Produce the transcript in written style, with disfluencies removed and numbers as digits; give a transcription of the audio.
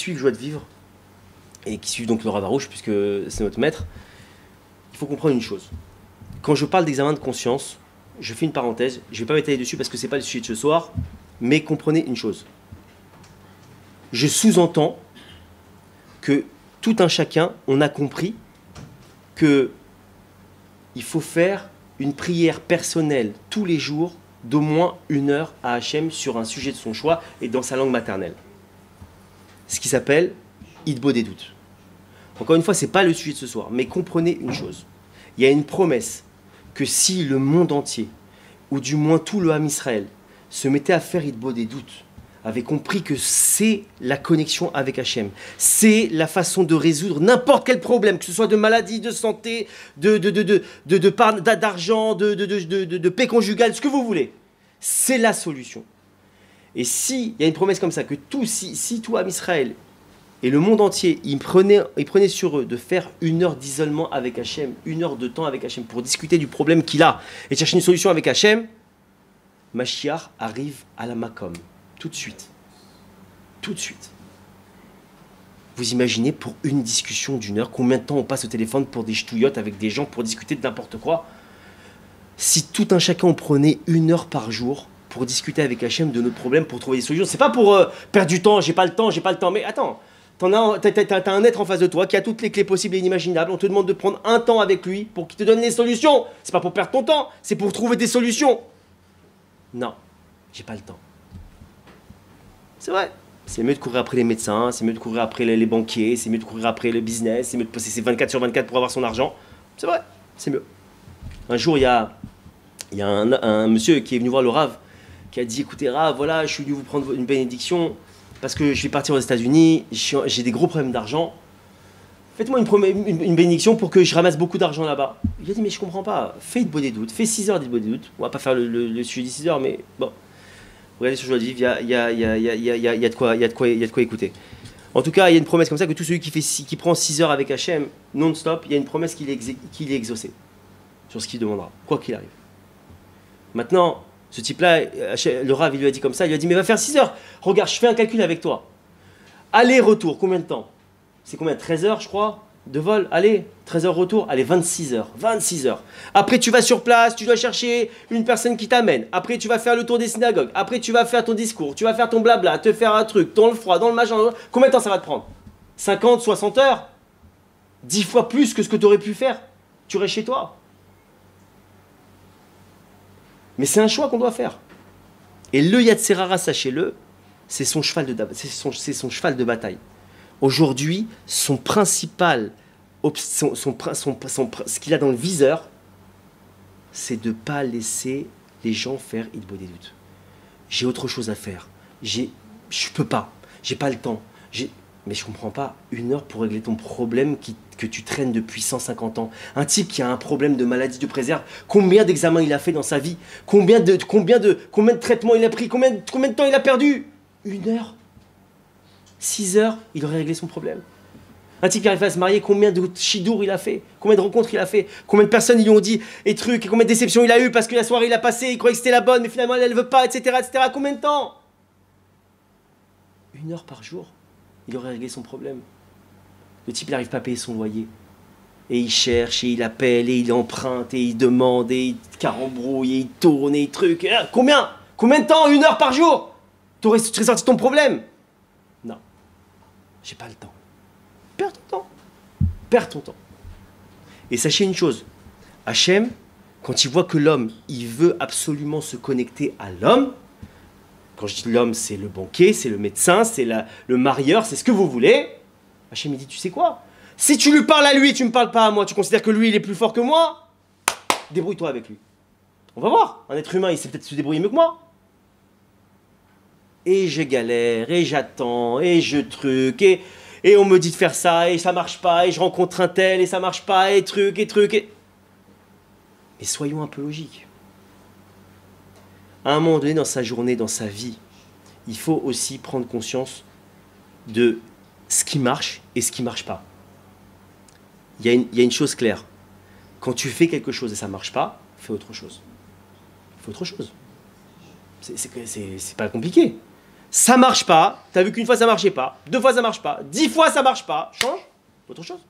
suivent Joie de Vivre, et qui suivent donc le Rav Arush, puisque c'est notre maître, il faut comprendre une chose. Quand je parle d'examen de conscience, je fais une parenthèse, je ne vais pas m'étaler dessus parce que ce n'est pas le sujet de ce soir, mais comprenez une chose. Je sous-entends que tout un chacun, on a compris que il faut faire une prière personnelle tous les jours d'au moins 1 heure à Hachem sur un sujet de son choix et dans sa langue maternelle. Ce qui s'appelle Hitbo des doutes. Encore une fois, ce n'est pas le sujet de ce soir, mais comprenez une chose. Il y a une promesse que si le monde entier, ou du moins tout le Ham Israël, se mettait à faire Hitbo des doutes, avait compris que c'est la connexion avec Hachem, c'est la façon de résoudre n'importe quel problème, que ce soit de maladie, de santé, d'argent, de paix conjugale, ce que vous voulez. C'est la solution. Et s'il y a une promesse comme ça, que si tout Ham Israël et le monde entier, ils prenaient sur eux de faire 1 heure d'isolement avec Hachem, 1 heure de temps avec Hachem pour discuter du problème qu'il a et chercher une solution avec Hachem, Mashiach arrive à la Makom. Tout de suite. Tout de suite. Vous imaginez pour une discussion d'1 heure, combien de temps on passe au téléphone pour des ch'touillottes avec des gens pour discuter de n'importe quoi? Si tout un chacun on prenait 1 heure par jour pour discuter avec Hachem de nos problèmes, pour trouver des solutions, c'est pas pour perdre du temps, j'ai pas le temps, mais attends, t'as un être en face de toi qui a toutes les clés possibles et inimaginables, on te demande de prendre un temps avec lui pour qu'il te donne les solutions. C'est pas pour perdre ton temps, c'est pour trouver des solutions. Non, j'ai pas le temps. C'est vrai. C'est mieux de courir après les médecins, c'est mieux de courir après les banquiers, c'est mieux de courir après le business, c'est mieux de passer 24 sur 24 pour avoir son argent. C'est vrai, c'est mieux. Un jour, il y a un monsieur qui est venu voir le Rav, qui a dit, écoutez Rav, voilà, je suis venu vous prendre une bénédiction, parce que je vais partir aux États-Unis, j'ai des gros problèmes d'argent. Faites-moi une bénédiction pour que je ramasse beaucoup d'argent là-bas. Il a dit, mais je comprends pas, fais Hitbo des doutes, fais 6 heures d'Hitbo des doutes. On va pas faire le sujet des 6 heures, mais bon. Regardez sur Joie de Vivre, il y a de quoi écouter. En tout cas, il y a une promesse comme ça que tout celui qui prend 6 heures avec Hachem non-stop, il y a une promesse qu'il est exaucé sur ce qu'il demandera, quoi qu'il arrive. Maintenant, ce type-là, le Rav, il lui a dit comme ça, il lui a dit, mais va faire 6 heures. Regarde, je fais un calcul avec toi. Aller-retour, combien de temps? C'est combien? 13 heures, je crois, de vol. Allez, 13 heures retour. Allez, 26 heures. 26 heures. Après, tu vas sur place, tu dois chercher une personne qui t'amène. Après, tu vas faire le tour des synagogues. Après, tu vas faire ton discours. Tu vas faire ton blabla, te faire un truc, dans le froid, dans le machin. Combien de temps ça va te prendre? 50, 60 heures? 10 fois plus que ce que tu aurais pu faire. Tu restes chez toi. Mais c'est un choix qu'on doit faire. Et le Yatzerara, sachez-le, c'est son cheval de bataille. Aujourd'hui, son principal, ce qu'il a dans le viseur, c'est de ne pas laisser les gens faire Hitbo des doutes. J'ai autre chose à faire. Je peux pas. J'ai pas le temps. Mais je comprends pas. 1 heure pour régler ton problème que tu traînes depuis 150 ans. Un type qui a un problème de maladie de préserve, combien d'examens il a fait dans sa vie? Combien de traitements il a pris? Combien de temps il a perdu? 1 heure? 6 heures, il aurait réglé son problème. Un type qui arrive à se marier, combien de chidours il a fait? Combien de rencontres il a fait? Combien de personnes ils lui ont dit et trucs? Et combien de déceptions il a eu parce que la soirée il a passé, il croyait que c'était la bonne, mais finalement elle ne veut pas, etc., etc. Combien de temps? 1 heure par jour, il aurait réglé son problème. Le type il n'arrive pas à payer son loyer. Et il cherche, et il appelle, et il emprunte, et il demande, et il carambrouille, et il tourne, et il truc. Et là, combien de temps? 1 heure par jour? Tu aurais sorti ton problème? Non. J'ai pas le temps. Perds ton temps. Perds ton temps. Et sachez une chose. Hachem, quand il voit que l'homme, il veut absolument se connecter à l'homme, quand je dis l'homme, c'est le banquier, c'est le médecin, c'est le marieur, c'est ce que vous voulez, Hachem, il dit, tu sais quoi? Si tu lui parles à lui, tu me parles pas à moi, tu considères que lui, il est plus fort que moi, débrouille-toi avec lui. On va voir. Un être humain, il sait peut-être se débrouiller mieux que moi. Et je galère, et j'attends, et je truc, et on me dit de faire ça, et ça marche pas, et je rencontre un tel, et ça marche pas, et truc. Mais soyons un peu logiques. À un moment donné, dans sa journée, dans sa vie, il faut aussi prendre conscience de ce qui marche et ce qui marche pas. Il y a une chose claire. Quand tu fais quelque chose et ça marche pas, fais autre chose. Fais autre chose. C'est pas compliqué. Ça marche pas. T'as vu qu'une fois ça marchait pas, deux fois ça marche pas, 10 fois ça marche pas. Change autre chose.